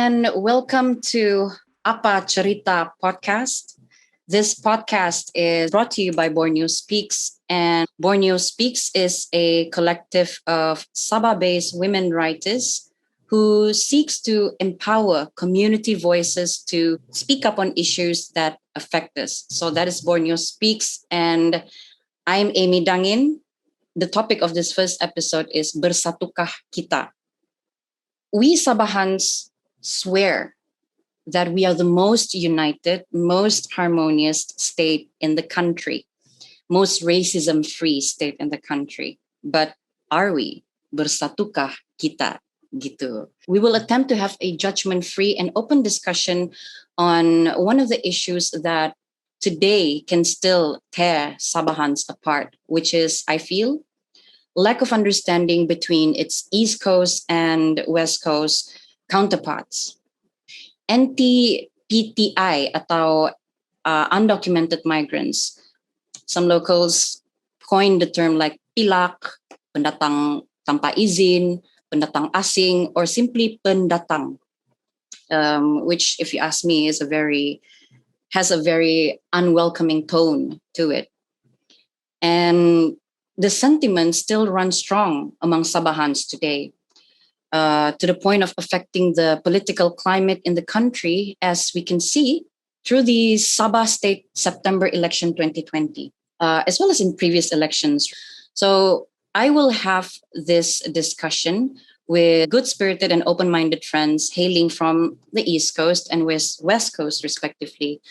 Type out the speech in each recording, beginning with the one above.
and welcome to Apa Cerita podcast. This podcast is brought to you by Borneo Speaks, and Borneo Speaks is a collective of Sabah-based women writers who seeks to empower community voices to speak up on issues that affect us. So that is Borneo Speaks, and I'm Amy Dangin. The topic of this first episode is Bersatukah Kita. We Sabahans swear that we are the most united, most harmonious state in the country, most racism-free state in the country. But are we? Bersatukah kita? Gitu. We will attempt to have a judgment-free and open discussion on one of the issues that today can still tear Sabahans apart, which is, I feel, lack of understanding between its East Coast and West Coast counterparts. NTPTI atau undocumented migrants. Some locals coined the term like pilak, pendatang tanpa izin, pendatang asing, or simply pendatang, which, if you ask me, has a very unwelcoming tone to it. And the sentiment still runs strong among Sabahans today, to the point of affecting the political climate in the country, as we can see through the Sabah State September election 2020, as well as in previous elections. So I will have this discussion with good-spirited and open-minded friends hailing from the East Coast and West Coast, respectively,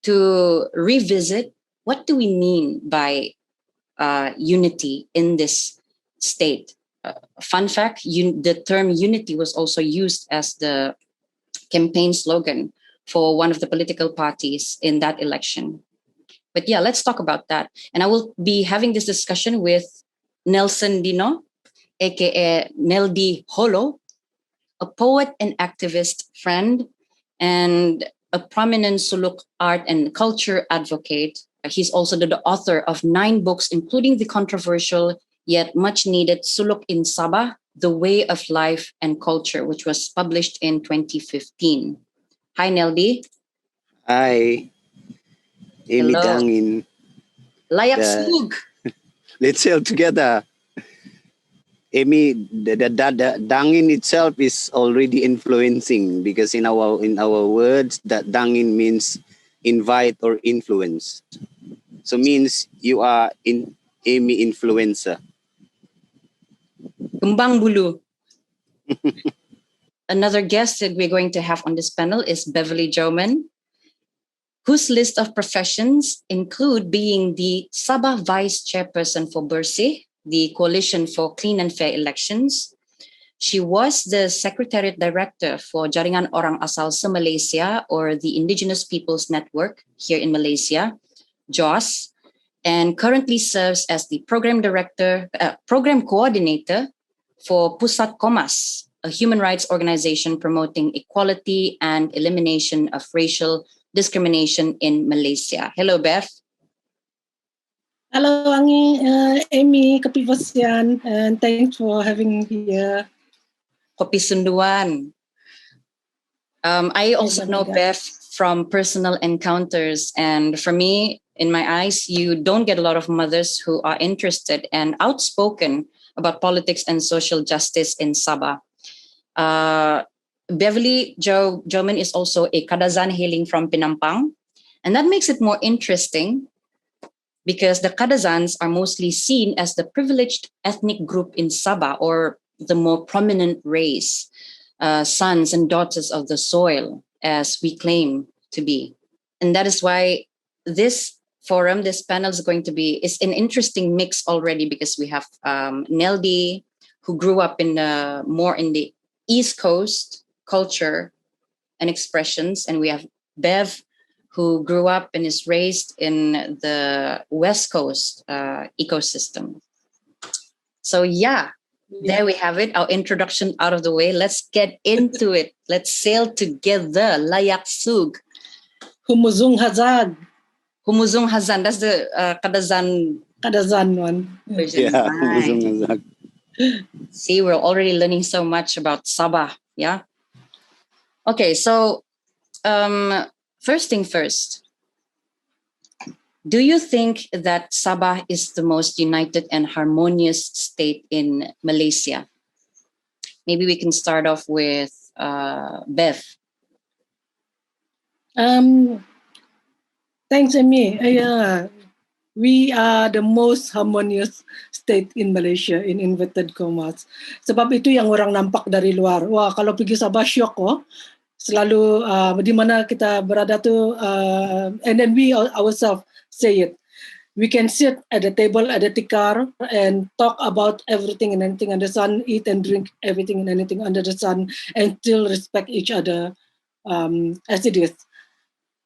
to revisit what do we mean by unity in this state. Fun fact, the term unity was also used as the campaign slogan for one of the political parties in that election. But yeah, let's talk about that. And I will be having this discussion with Nelson Dino, aka Neldi Holo, a poet and activist friend and a prominent Suluk art and culture advocate. He's also the author of 9 books, including the controversial yet much needed Suluk in Sabah, The Way of Life and Culture, which was published in 2015. Hi, Neldi. Hi, Amy Hello. Dangin. Layak sug. Let's sail together. Amy, the Dangin itself is already influencing, because in our words, that Dangin means invite or influence. So means you are Amy influencer. Kembang bulu. Another guest that we're going to have on this panel is Beverly Joman, whose list of professions include being the Sabah Vice Chairperson for Bersih, the Coalition for Clean and Fair Elections. She was the Secretariat Director for Jaringan Orang Asal Se-Malaysia, or the Indigenous Peoples Network here in Malaysia, JOS, and currently serves as the Program Coordinator for Pusat Komas, a human rights organization promoting equality and elimination of racial discrimination in Malaysia. Hello, Beth. Hello, Amy, Kopi Pasian, and thanks for having me here. Kopi Sunduan. I also know Beth from personal encounters, and for me, in my eyes, you don't get a lot of mothers who are interested and outspoken about politics and social justice in Sabah. Beverly Joman is also a Kadazan hailing from Penampang, and that makes it more interesting because the Kadazans are mostly seen as the privileged ethnic group in Sabah, or the more prominent race, sons and daughters of the soil, as we claim to be. And that is why this forum, this panel is an interesting mix already, because we have Neldi, who grew up more in the East Coast culture and expressions, and we have Bev, who grew up and is raised in the West Coast ecosystem. So yeah, there we have it. Our introduction out of the way. Let's get into it. Let's sail together. Layak sug. Humuzung Hazad. Humuzung Hazan. That's the Kadazan one. version. Yeah, Right. See, we're already learning so much about Sabah. Yeah. Okay, so first thing first, do you think that Sabah is the most united and harmonious state in Malaysia? Maybe we can start off with Beth. Thanks, Amy. We are the most harmonious state in Malaysia, in inverted commas. Sebab itu yang orang nampak dari luar. Wah, kalau pergi Sabah syok selalu di mana kita berada tu, and then we ourselves say it. We can sit at the table at the tikar and talk about everything and anything under the sun, eat and drink everything and anything under the sun, and still respect each other as it is.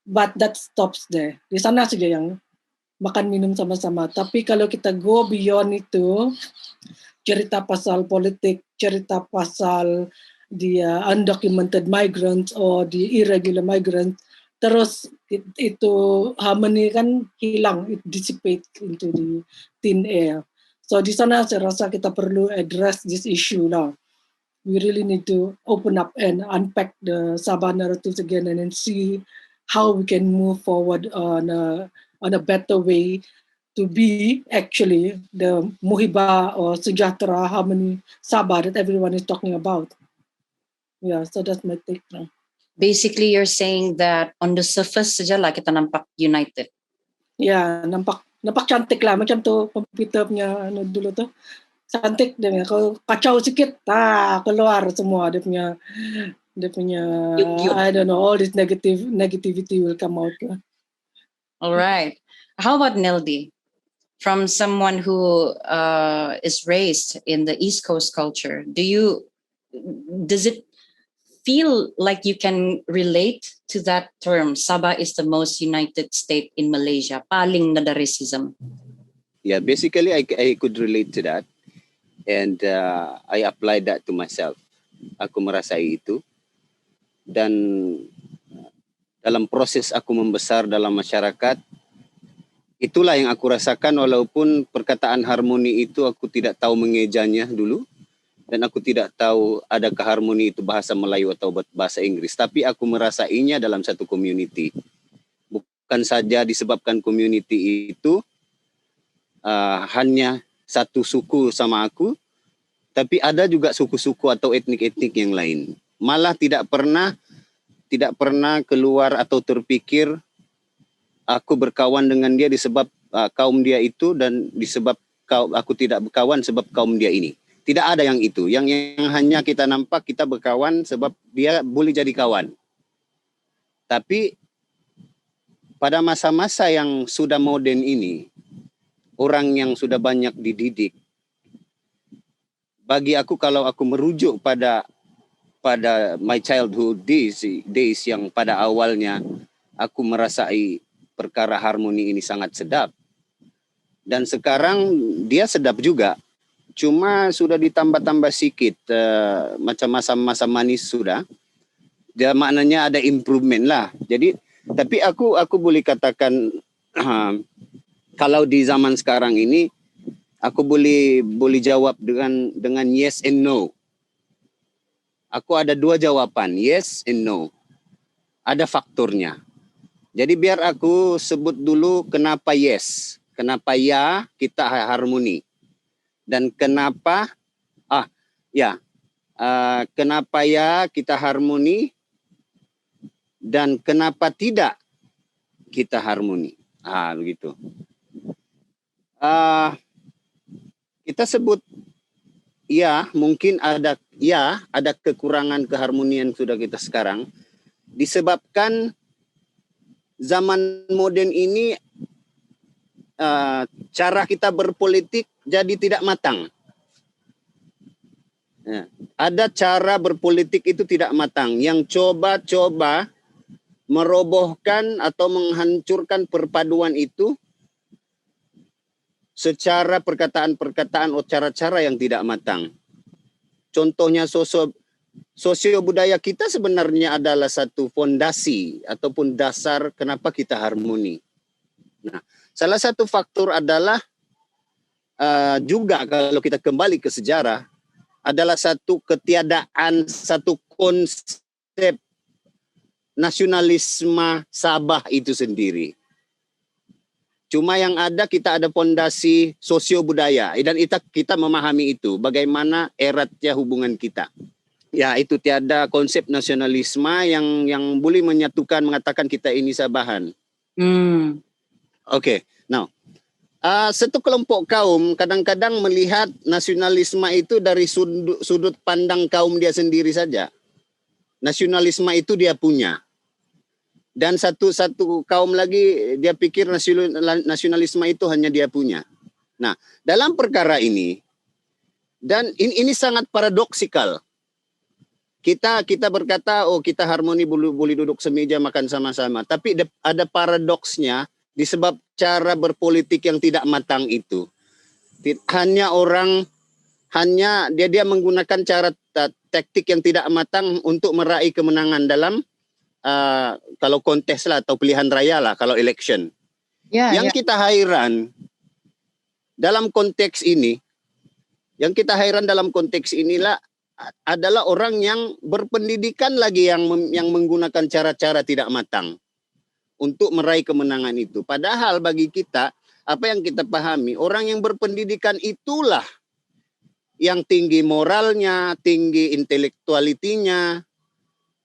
But that stops there. Di sana saja yang makan minum sama-sama. Tapi kalau kita go beyond itu, cerita pasal politik, cerita pasal the undocumented migrants or the irregular migrants, terus itu harmony kan hilang, it dissipate into the thin air. So di sana saya rasa kita perlu address this issue now. We really need to open up and unpack the Sabah narratives again and then see how we can move forward on a better way to be actually the Muhibah or Sejahtera Harmony Sabah that everyone is talking about. Yeah, so that's my take now. Basically, you're saying that on the surface saja lah kita nampak united. Yeah, nampak cantik lah. Macam tu komputer punya dulu tu. Cantik dia. Kalau kacau sikit, keluar semua dia punya I don't know, all this negativity will come out. All right. How about Neldi? From someone who is raised in the East Coast culture, does it feel like you can relate to that term? Sabah is the most united state in Malaysia. Paling nada racism. Yeah, basically I could relate to that, and I applied that to myself. Aku merasai itu, dan dalam proses aku membesar dalam masyarakat, itulah yang aku rasakan. Walaupun perkataan harmoni itu aku tidak tahu mengejanya dulu, dan aku tidak tahu adakah harmoni itu bahasa Melayu atau bahasa Inggris, tapi aku merasainya dalam satu community. Bukan saja disebabkan community itu hanya satu suku sama aku, tapi ada juga suku-suku atau etnik-etnik yang lain. Malah tidak pernah keluar atau terpikir aku berkawan dengan dia disebab kaum dia itu, dan disebab aku tidak berkawan sebab kaum dia ini. Tidak ada yang itu. Yang hanya kita nampak kita berkawan sebab dia boleh jadi kawan. Tapi pada masa-masa yang sudah moden ini, orang yang sudah banyak dididik, bagi aku kalau aku merujuk pada my childhood days yang pada awalnya aku merasai perkara harmoni ini sangat sedap. Dan sekarang dia sedap juga. Cuma sudah ditambah-tambah sikit macam masa-masa manis sudah. Dia maknanya ada improvement lah. Jadi tapi aku boleh katakan kalau di zaman sekarang ini aku boleh jawab dengan yes and no. Aku ada dua jawaban, yes and no. Ada faktornya. Jadi biar aku sebut dulu kenapa yes, kenapa ya kita harmoni. Dan kenapa kenapa ya kita harmoni, dan kenapa tidak kita harmoni. Begitu. Kita sebut mungkin ada kekurangan keharmonian sudah kita sekarang disebabkan zaman modern ini cara kita berpolitik jadi tidak matang. Ada cara berpolitik itu tidak matang yang coba-coba merobohkan atau menghancurkan perpaduan itu secara perkataan-perkataan atau cara-cara yang tidak matang. Contohnya sosio budaya kita sebenarnya adalah satu fondasi ataupun dasar kenapa kita harmoni. Nah, salah satu faktor adalah juga kalau kita kembali ke sejarah adalah satu ketiadaan satu konsep nasionalisme Sabah itu sendiri. Cuma yang ada kita ada pondasi sosio budaya dan kita memahami itu bagaimana eratnya hubungan kita. Ya, itu tiada konsep nasionalisme yang boleh menyatukan mengatakan kita ini Sabahan. Oke. Now, satu kelompok kaum kadang-kadang melihat nasionalisme itu dari sudut pandang kaum dia sendiri saja. Nasionalisme itu dia punya. Dan satu kaum lagi dia pikir nasionalisme itu hanya dia punya. Nah, dalam perkara ini, dan ini sangat paradoksikal. Kita berkata, oh kita harmoni boleh duduk semeja makan sama-sama. Tapi ada paradoksnya disebab cara berpolitik yang tidak matang itu. Hanya dia menggunakan cara taktik yang tidak matang untuk meraih kemenangan dalam kalau kontes lah atau pilihan raya lah kalau election. Yang kita hairan dalam konteks ini, inilah adalah orang yang berpendidikan lagi yang menggunakan cara-cara tidak matang untuk meraih kemenangan itu. Padahal bagi kita, apa yang kita pahami, orang yang berpendidikan itulah yang tinggi moralnya, tinggi intelektualitinya,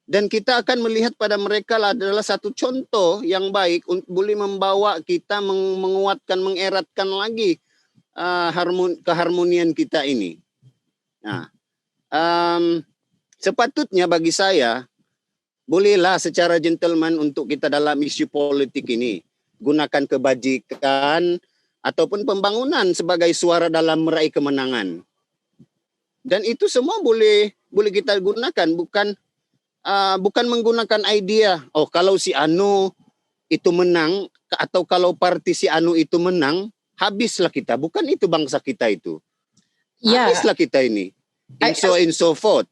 dan kita akan melihat pada mereka adalah satu contoh yang baik untuk boleh membawa kita menguatkan, mengeratkan lagi keharmonian kita ini. Nah, sepatutnya bagi saya, bolehlah secara gentleman untuk kita dalam isu politik ini gunakan kebajikan ataupun pembangunan sebagai suara dalam meraih kemenangan. Dan itu semua boleh kita gunakan, bukan menggunakan idea, oh kalau si Anu itu menang atau kalau parti si Anu itu menang, habislah kita. Bukan itu bangsa kita itu. Habislah kita ini. And so forth.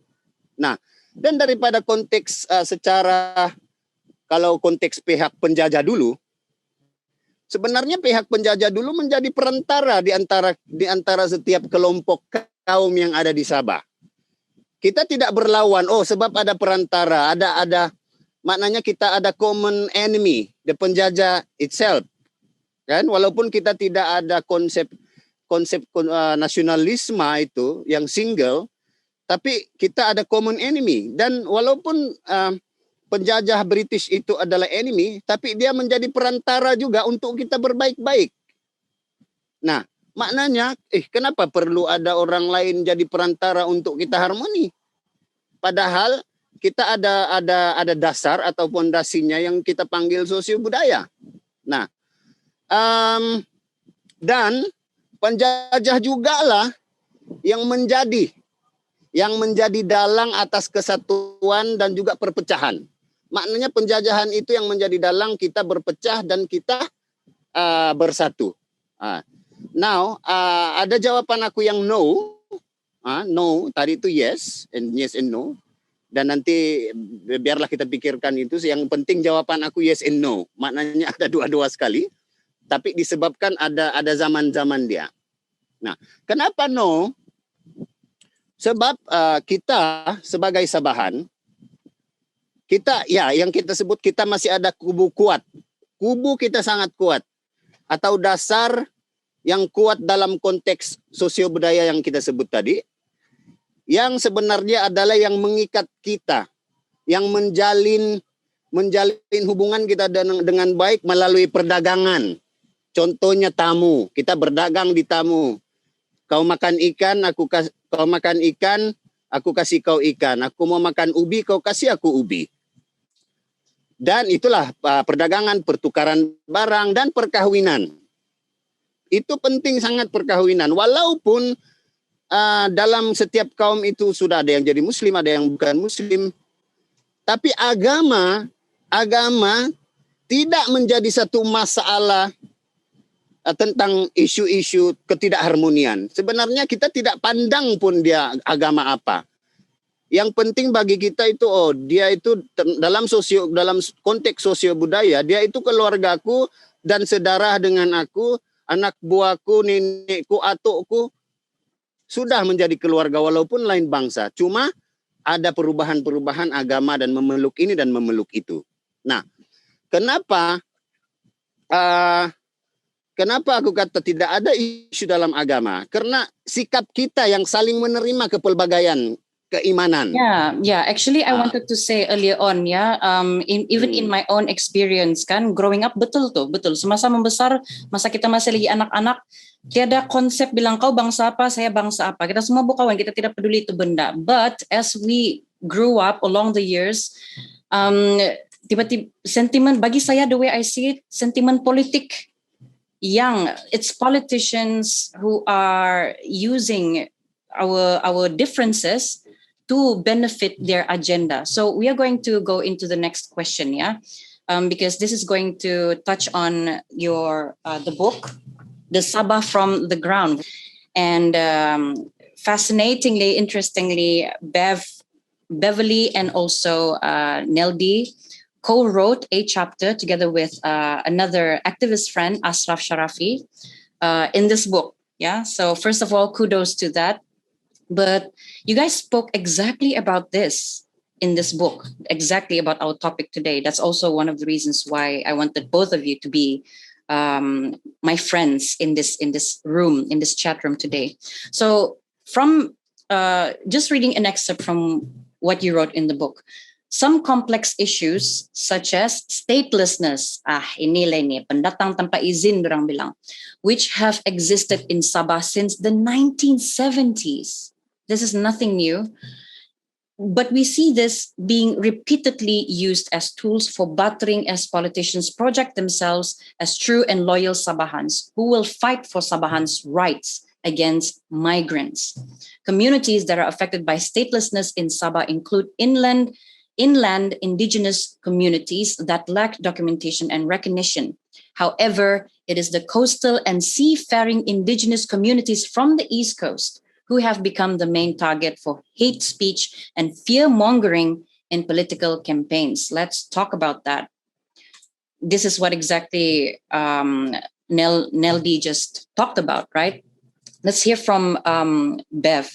Nah, dan daripada konteks secara kalau konteks pihak penjajah dulu, sebenarnya pihak penjajah dulu menjadi perantara di antara setiap kelompok kaum yang ada di Sabah. Kita tidak berlawan, sebab ada perantara, ada maknanya kita ada common enemy, the penjajah itself. Kan walaupun kita tidak ada konsep nasionalisme itu yang single, tapi kita ada common enemy. Dan walaupun penjajah British itu adalah enemy, tapi dia menjadi perantara juga untuk kita berbaik-baik. Nah, maknanya, kenapa perlu ada orang lain jadi perantara untuk kita harmoni? Padahal kita ada dasar atau fondasinya yang kita panggil sosio budaya. Nah, dan penjajah jugalah yang menjadi dalang atas kesatuan dan juga perpecahan. Maknanya penjajahan itu yang menjadi dalang kita berpecah dan kita bersatu. Now, ada jawaban aku yang no. No, tadi itu yes and no. Dan nanti biarlah kita pikirkan itu. Yang penting jawaban aku yes and no. Maknanya ada dua-dua sekali. Tapi disebabkan ada zaman-zaman dia. Nah, kenapa no? Sebab kita sebagai Sabahan, kita yang kita sebut kita masih ada kubu kuat. Kubu kita sangat kuat. Atau dasar yang kuat dalam konteks sosio budaya yang kita sebut tadi. Yang sebenarnya adalah yang mengikat kita. Yang menjalin hubungan kita dengan baik melalui perdagangan. Contohnya tamu, kita berdagang di tamu. Kau makan ikan, aku kasih kau ikan. Aku mau makan ubi, kau kasih aku ubi. Dan itulah perdagangan, pertukaran barang, dan perkawinan. Itu penting sangat perkawinan. Walaupun dalam setiap kaum itu sudah ada yang jadi muslim, ada yang bukan muslim. Tapi agama tidak menjadi satu masalah tentang isu-isu ketidakharmonian. Sebenarnya kita tidak pandang pun dia agama apa. Yang penting bagi kita itu dia itu dalam konteks sosio budaya, dia itu keluargaku dan sedarah dengan aku, anak buahku, nenekku, atukku sudah menjadi keluarga walaupun lain bangsa. Cuma ada perubahan-perubahan agama dan memeluk ini dan memeluk itu. Nah, kenapa kenapa aku kata tidak ada isu dalam agama? Karena sikap kita yang saling menerima kepelbagaian keimanan. Yeah. Actually, I Ah. wanted to say earlier on, even in my own experience, kan, growing up, betul. Semasa membesar, masa kita masih lagi anak-anak, tiada konsep bilang kau bangsa apa, saya bangsa apa. Kita semua bukawan, kita tidak peduli itu benda. But as we grew up along the years, tiba-tiba sentimen, bagi saya the way I see it, sentimen politik yang it's politicians who are using our differences to benefit their agenda. So we are going to go into the next question, because this is going to touch on your the book, The Sabah from the Ground, and fascinatingly, interestingly, Beverly and also Neldi co-wrote a chapter together with another activist friend, Ashraf Sharafi, in this book. Yeah. So first of all, kudos to that. But you guys spoke exactly about this in this book, exactly about our topic today. That's also one of the reasons why I wanted both of you to be my friends in this room, in this chat room today. So from just reading an excerpt from what you wrote in the book, some complex issues such as statelessness, ini pendatang tanpa izin dorang bilang, which have existed in Sabah since the 1970s. This is nothing new. But we see this being repeatedly used as tools for battering as politicians project themselves as true and loyal Sabahans who will fight for Sabahans' rights against migrants. Communities that are affected by statelessness in Sabah include inland indigenous communities that lack documentation and recognition. However, it is the coastal and seafaring indigenous communities from the East Coast who have become the main target for hate speech and fear-mongering in political campaigns. Let's talk about that. This is what exactly Neldi just talked about, right? Let's hear from Bev.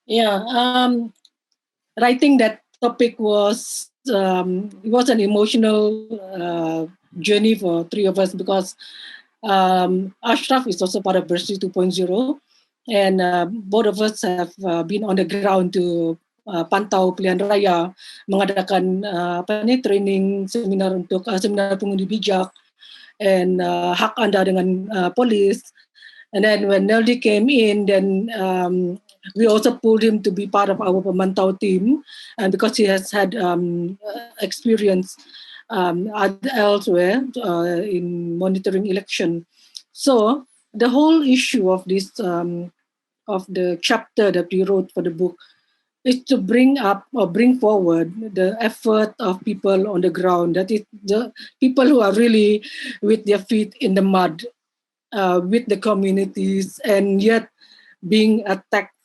Yeah, writing that topic was it was an emotional journey for three of us because Ashraf is also part of Bersih 2.0, and both of us have been on the ground to pantau pilihan raya, mengadakan training seminar untuk seminar pengundi bijak and hak anda dengan polis. And then when Neldi came in, then we also pulled him to be part of our pemantau team, and because he has had experience elsewhere in monitoring election. So the whole issue of this of the chapter that we wrote for the book is to bring up or bring forward the effort of people on the ground, that is the people who are really with their feet in the mud, with the communities, and yet being attacked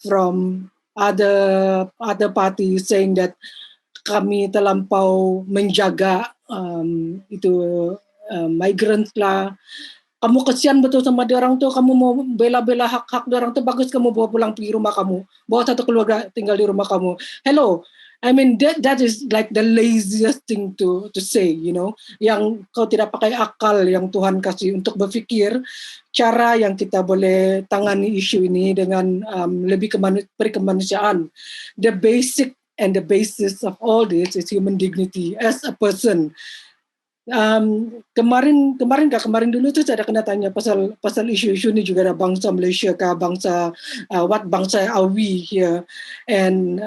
from other parties saying that kami terlampau menjaga migrants lah. Kamu kesian betul sama dia orang tuh, kamu mau bela-bela hak-hak dia orang tuh, bagus kamu bawa pulang pergi rumah kamu, bawa satu keluarga tinggal di rumah kamu. Hello, I mean that is like the laziest thing to say, you know, yang kau tidak pakai akal yang Tuhan kasih untuk berfikir cara yang kita boleh tangani isu ini dengan lebih berkemanusiaan. The basic and the basis of all this is human dignity as a person. Kemarin dulu tuh saya ada kena tanya pasal isu-isu ini juga, ada bangsa Malaysia kah, bangsa what bangsa are we here, and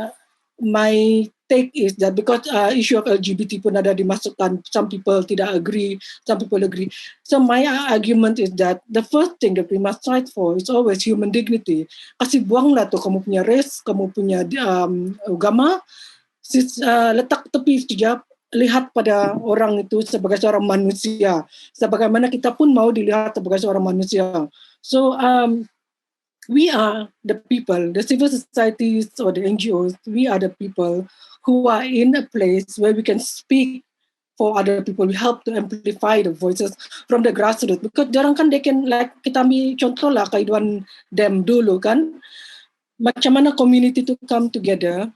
my take is that because issue of LGBT pun ada dimasukkan, some people tidak agree, some people agree. So my argument is that the first thing that we must fight for is always human dignity. Kasih buanglah tuh kamu punya race, kamu punya agama, letak tepi sekejap, lihat pada orang itu sebagai seorang manusia, sebagaimana kita pun mau dilihat sebagai seorang manusia. So we are the people, the civil societies or the NGOs, we are the people who are in a place where we can speak for other people. We help to amplify the voices from the grassroots, because jarang kan they can, like kita ambil contoh lah kehidupan them dulu kan, macam mana community to come together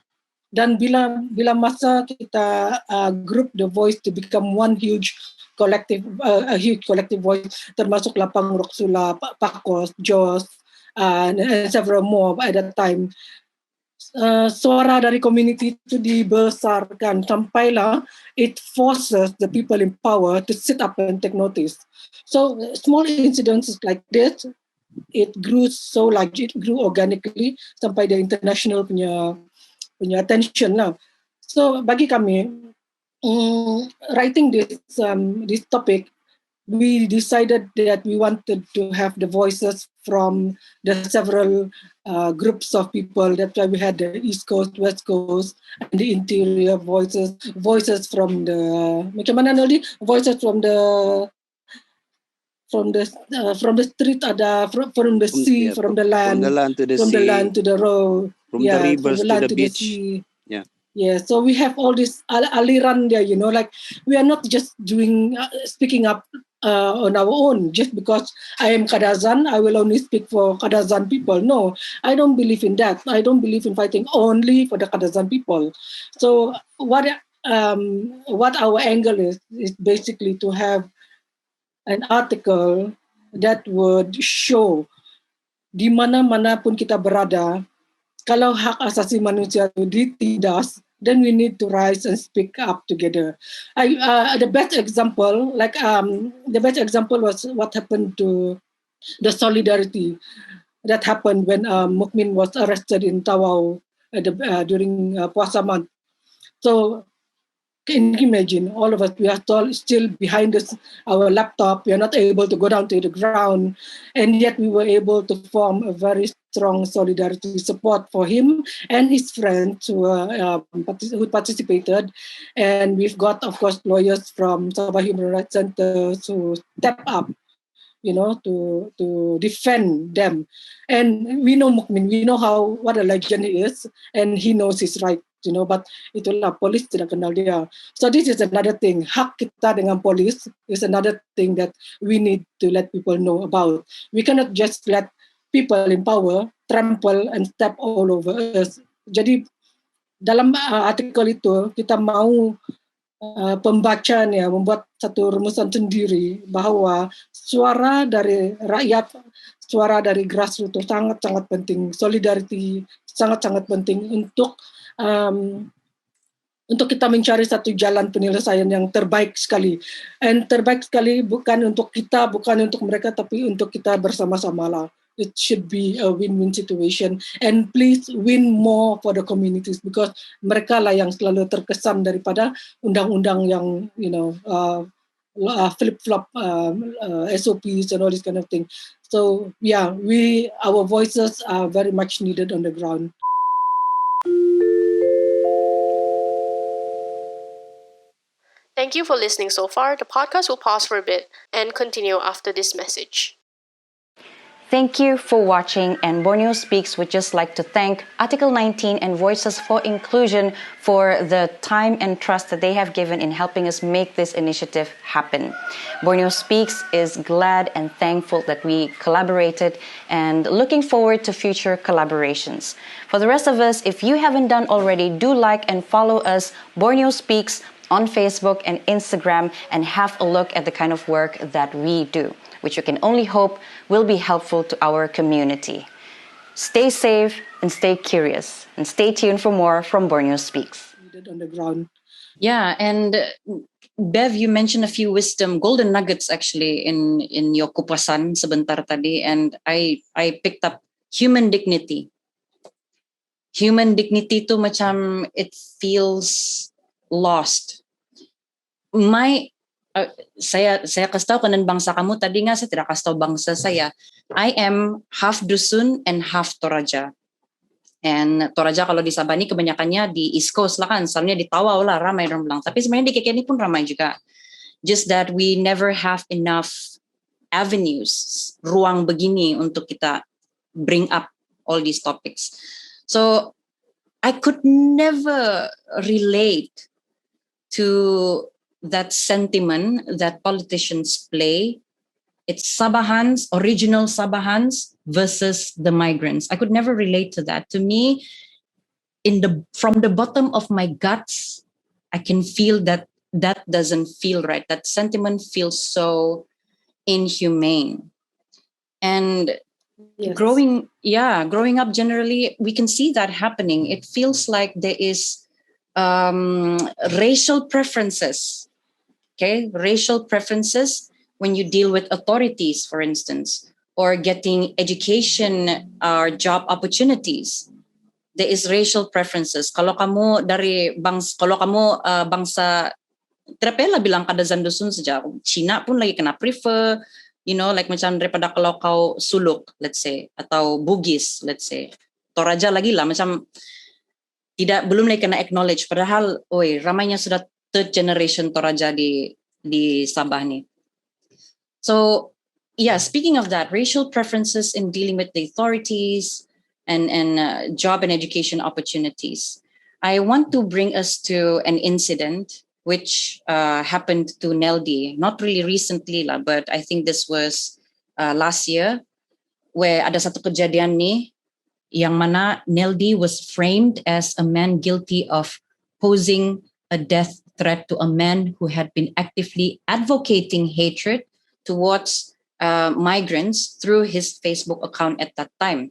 Dan bila masa kita group the voice to become one huge collective, a huge collective voice, termasuk Lapang Roksula, Pakos, Jos, and several more at that time. Suara dari community itu dibesarkan sampailah it forces the people in power to sit up and take notice. So small incidents like this, it grew so large, it grew organically sampai the international punya attention lah. So bagi kami, writing this topic, we decided that we wanted to have the voices from the several groups of people. That's why we had the East Coast, West Coast, and the interior voices from the macam mana Naldi? Voices from the street, ada from the sea, from the land to the from sea, the land to the road, from the rivers from the land to the beach. sea. Yeah. So we have all this aliran there, like we are not just doing speaking up on our own just because I am Kadazan, I will only speak for Kadazan people. No, I don't believe in that. I don't believe in fighting only for the Kadazan people. So what our angle is basically to have an article that would show di mana-mana pun kita berada, kalau hak asasi manusia itu ditindas, then we need to rise and speak up together. The best example was what happened to the solidarity that happened when Mukmin was arrested in Tawau during Puasa month. So can you imagine, all of us, we are still behind our laptop, we are not able to go down to the ground, and yet we were able to form a very strong solidarity support for him and his friends who participated. And we've got, of course, lawyers from Sabah Human Rights Center who step up, to defend them. And we know Mukmin, we know what a legend he is, and he knows his right, but itulah, polis tidak kenal dia. So this is another thing. Hak kita dengan polis is another thing that we need to let people know about. We cannot just let people in power trample and step all over us. Jadi dalam artikel itu kita mau pembacanya membuat satu rumusan sendiri bahwa suara dari rakyat, suara dari grassroots itu sangat-sangat penting. Solidarity sangat-sangat penting untuk kita mencari satu jalan penyelesaian yang terbaik sekali. And terbaik sekali bukan untuk kita, bukan untuk mereka, tapi untuk kita bersama-sama lah. It should be a win-win situation. And please win more for the communities, because mereka lah yang selalu terkesan daripada undang-undang yang, flip-flop SOPs and all this kind of thing. So yeah, our voices are very much needed on the ground. Thank you for listening so far. The podcast will pause for a bit and continue after this message. Thank you for watching, and Borneo Speaks would just like to thank Article 19 and Voices for Inclusion for the time and trust that they have given in helping us make this initiative happen. Borneo Speaks is glad and thankful that we collaborated and looking forward to future collaborations. For the rest of us, if you haven't done already, do like and follow us, Borneo Speaks, on Facebook and Instagram, and have a look at the kind of work that we do, which you can only hope will be helpful to our community. Stay safe and stay curious, and stay tuned for more from Borneo Speaks. On the ground. Yeah, and Bev, you mentioned a few golden nuggets actually in your kupasan sebentar tadi, and I picked up human dignity. Human dignity itu macam it feels lost. Saya kasih tahu kanan bangsa kamu, tadi nga saya tidak kasih tahu bangsa saya. I am half Dusun and half Toraja. And Toraja kalau di Sabah ini kebanyakannya di East Coast lah kan, soalnya di Tawau lah ramai orang bilang. Tapi sebenarnya di KKN pun ramai juga. Just that we never have enough avenues, ruang begini untuk kita bring up all these topics. So I could never relate to that sentiment that politicians play. It's Sabahans, original Sabahans versus the migrants. I could never relate to that. To me, from the bottom of my guts, I can feel that doesn't feel right. That sentiment feels so inhumane. And Yes. growing up generally, we can see that happening. It feels like there is racial preferences. Okay, racial preferences when you deal with authorities, for instance, or getting education or job opportunities. There is racial preferences. Kalau kamu bangsa terapela bilang kada zandusun saja. Cina pun lagi kena prefer, like macam daripada kalau kau Suluk, let's say, atau Bugis, let's say. Toraja lagi lah, macam belum lagi kena acknowledge. Padahal, ramainya sudah third generation Toraja di Sabah ni. So, speaking of that, racial preferences in dealing with the authorities and job and education opportunities. I want to bring us to an incident which happened to Neldi, not really recently lah, but I think this was last year, where ada satu kejadian ni, yang mana Neldi was framed as a man guilty of posing a death threat to a man who had been actively advocating hatred towards migrants through his Facebook account at that time.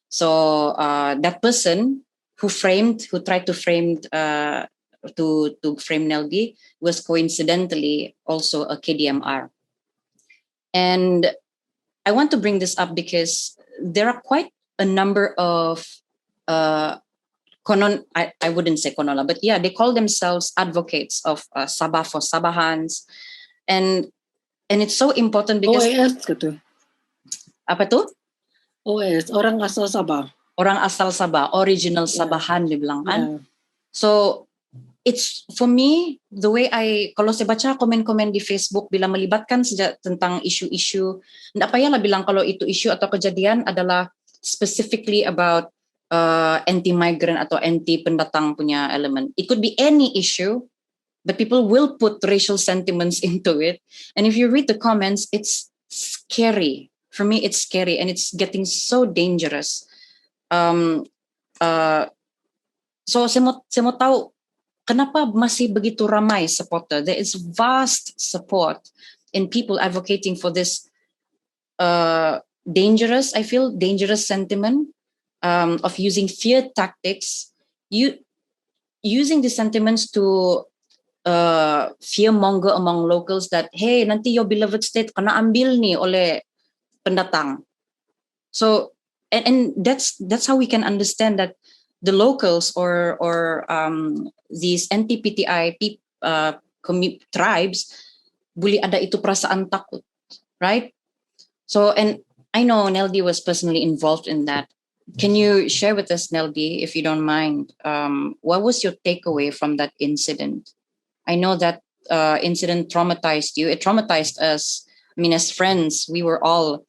So that person who tried to frame Neldi was coincidentally also a KDMR. And I want to bring this up because there are quite a number of konon, I wouldn't say konola, but they call themselves advocates of Sabah for Sabahans. And it's so important because OAS gitu. Apa tuh? OAS, orang asal Sabah. Orang asal Sabah, original Sabahan dibilang kan. Yeah. So it's for me the way kalau saya baca komen-komen di Facebook bila melibatkan tentang isu-isu, tidak payahlah bilang kalau itu isu atau kejadian adalah specifically about anti-migrant atau anti-pendatang punya element. It could be any issue, but people will put racial sentiments into it. And if you read the comments, it's scary. For me, it's scary and it's getting so dangerous. So saya mau tahu kenapa masih begitu ramai supporter. There is vast support in people advocating for this dangerous sentiment of using fear tactics, using the sentiments to fear monger among locals that, hey, nanti your beloved state kena ambil nih oleh pendatang. So and that's how we can understand that the locals or these NTPTI tribes boleh ada itu perasaan takut, right? So, and I know Neldi was personally involved in that. Can you share with us, Neldi, if you don't mind, what was your takeaway from that incident? I know that incident traumatized you. It traumatized us. I mean, as friends, we were all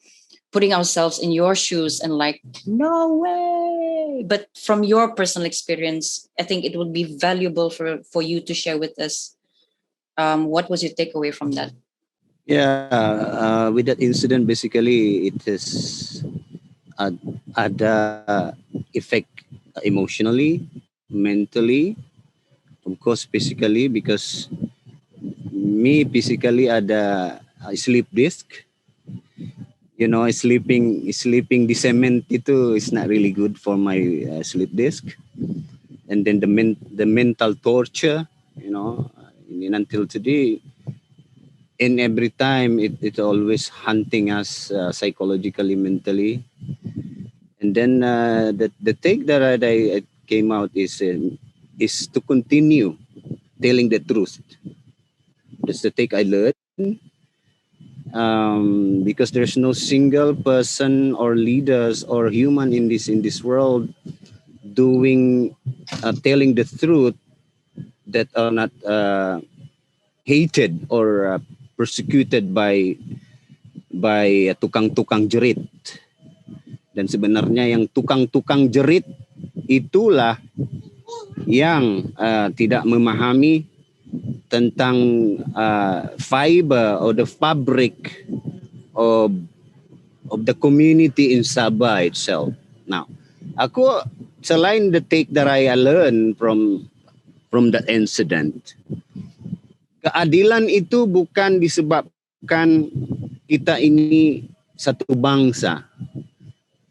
putting ourselves in your shoes and like, no way. But from your personal experience, I think it would be valuable for you to share with us. What was your takeaway from that? Yeah, with that incident, basically, it has had effect emotionally, mentally, of course, physically, because me physically ada sleep disc. You know, sleeping the cement itu is not really good for my sleep disc. And then the mental torture, you know, and until today, and every time it's always hunting us psychologically, mentally. And then the take that I came out is to continue telling the truth. That's the take I learned. Because there's no single person or leaders or human in this world doing telling the truth that are not hated or persecuted by tukang-tukang jerit. Dan sebenarnya yang tukang-tukang jerit itulah yang tidak memahami tentang fiber or the fabric of the community in Sabah itself. Now, aku selain the take that I learned from that incident, keadilan itu bukan disebabkan kita ini satu bangsa,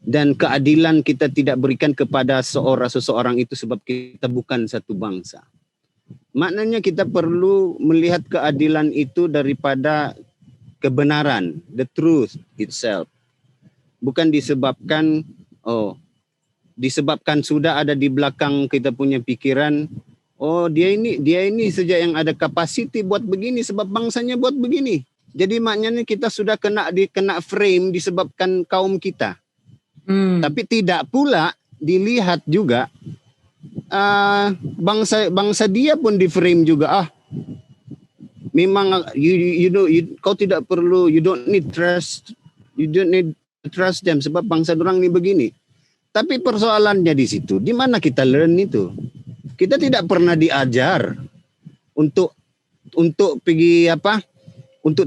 dan keadilan kita tidak berikan kepada seseorang itu sebab kita bukan satu bangsa. Maknanya kita perlu melihat keadilan itu daripada kebenaran, the truth itself. Bukan disebabkan sudah ada di belakang kita punya pikiran, dia ini saja yang ada kapasiti buat begini sebab bangsanya buat begini. Jadi maknanya kita sudah kena frame disebabkan kaum kita. Tapi tidak pula dilihat juga bangsa dia pun di frame juga. Memang kau tidak perlu, you don't need trust them sebab bangsa dorang ni begini. Tapi persoalannya di situ, di mana kita learn itu? Kita tidak pernah diajar untuk pergi untuk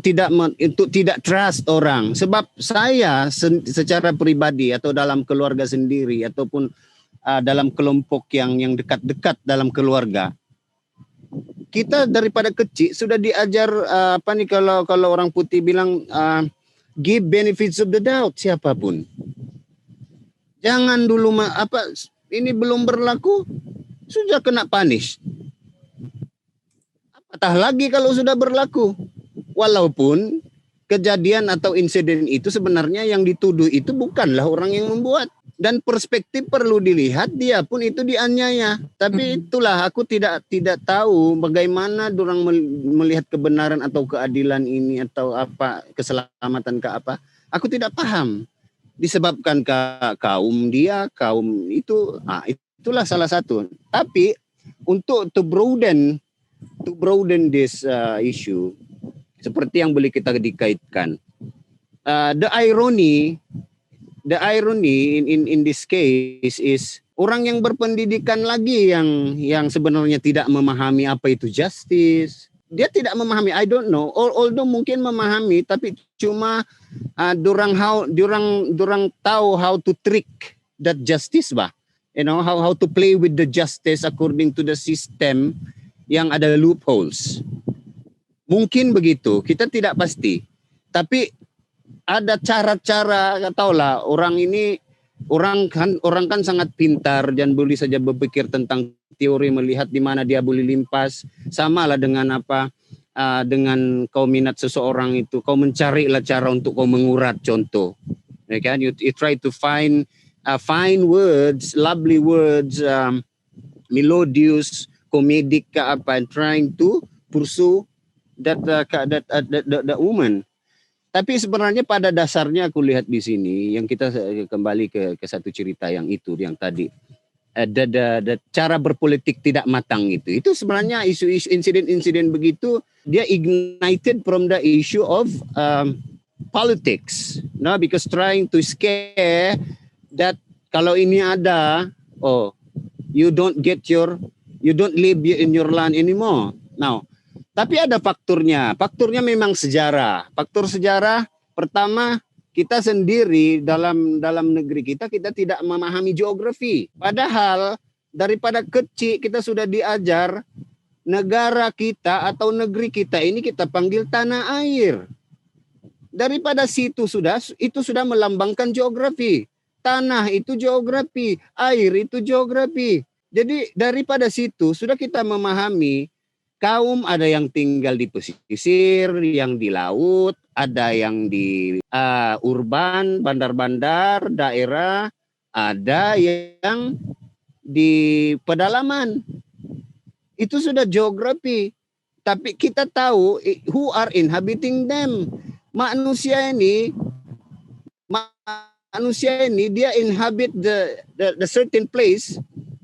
tidak trust orang. Sebab saya secara pribadi atau dalam keluarga sendiri ataupun dalam kelompok yang dekat-dekat dalam keluarga, kita daripada kecil sudah diajar kalau orang putih bilang give benefits of the doubt siapapun. Jangan dulu ini belum berlaku sudah kena punish. Apatah lagi kalau sudah berlaku. Walaupun kejadian atau insiden itu sebenarnya yang dituduh itu bukanlah orang yang membuat. Dan perspektif perlu dilihat, dia pun itu dianiaya. Tapi itulah aku tidak tahu bagaimana dorang melihat kebenaran atau keadilan ini atau apa, keselamatan ke apa. Aku tidak paham. Disebabkan kaum itu, itulah salah satu. Tapi untuk to broaden this issue, seperti yang boleh kita dikaitkan, the irony in this case is orang yang berpendidikan lagi yang sebenarnya tidak memahami apa itu justice. Dia tidak memahami, I don't know, although mungkin memahami, tapi cuma dorang tahu how to trick that justice bah. You know, how to play with the justice according to the system yang ada loopholes. Mungkin begitu, kita tidak pasti. Tapi ada cara-cara, tahulah orang kan sangat pintar dan boleh saja berpikir tentang teori, melihat di mana dia boleh limpas. Samalah dengan dengan kau minat seseorang itu, kau mencarilah cara untuk kau mengurat contoh. Ya kan? You try to find words, lovely words, melodious, comedic and trying to pursue that woman. Tapi sebenarnya pada dasarnya aku lihat di sini yang kita kembali ke satu cerita yang tadi, the cara berpolitik tidak matang itu sebenarnya isu-isu insiden begitu dia ignited from the issue of politics, no, because trying to scare that kalau ini ada, you don't live in your land anymore. Now, tapi ada faktornya memang sejarah. Faktor sejarah pertama, kita sendiri dalam negeri kita tidak memahami geografi. Padahal daripada kecil kita sudah diajar negara kita atau negeri kita ini kita panggil tanah air. Daripada situ itu sudah melambangkan geografi. Tanah itu geografi, air itu geografi. Jadi daripada situ sudah kita memahami kaum ada yang tinggal di pesisir, yang di laut, ada yang di urban, bandar-bandar, daerah, ada yang di pedalaman. Itu sudah geografi. Tapi kita tahu who are inhabiting them. Manusia ini dia inhabit the certain place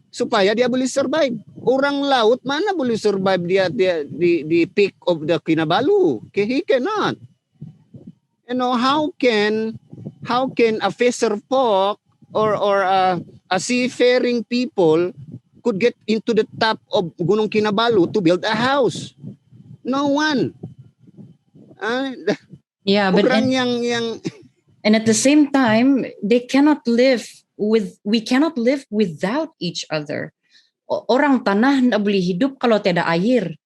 supaya dia boleh survive. Orang laut mana boleh survive dia di peak of the Kinabalu? He cannot. You know, how can a fisher folk or a seafaring people could get into the top of Gunung Kinabalu to build a house? No one. Yeah, but Orang and at the same time, they cannot live we cannot live without each other. Orang tanah tidak boleh hidup kalau tidak air.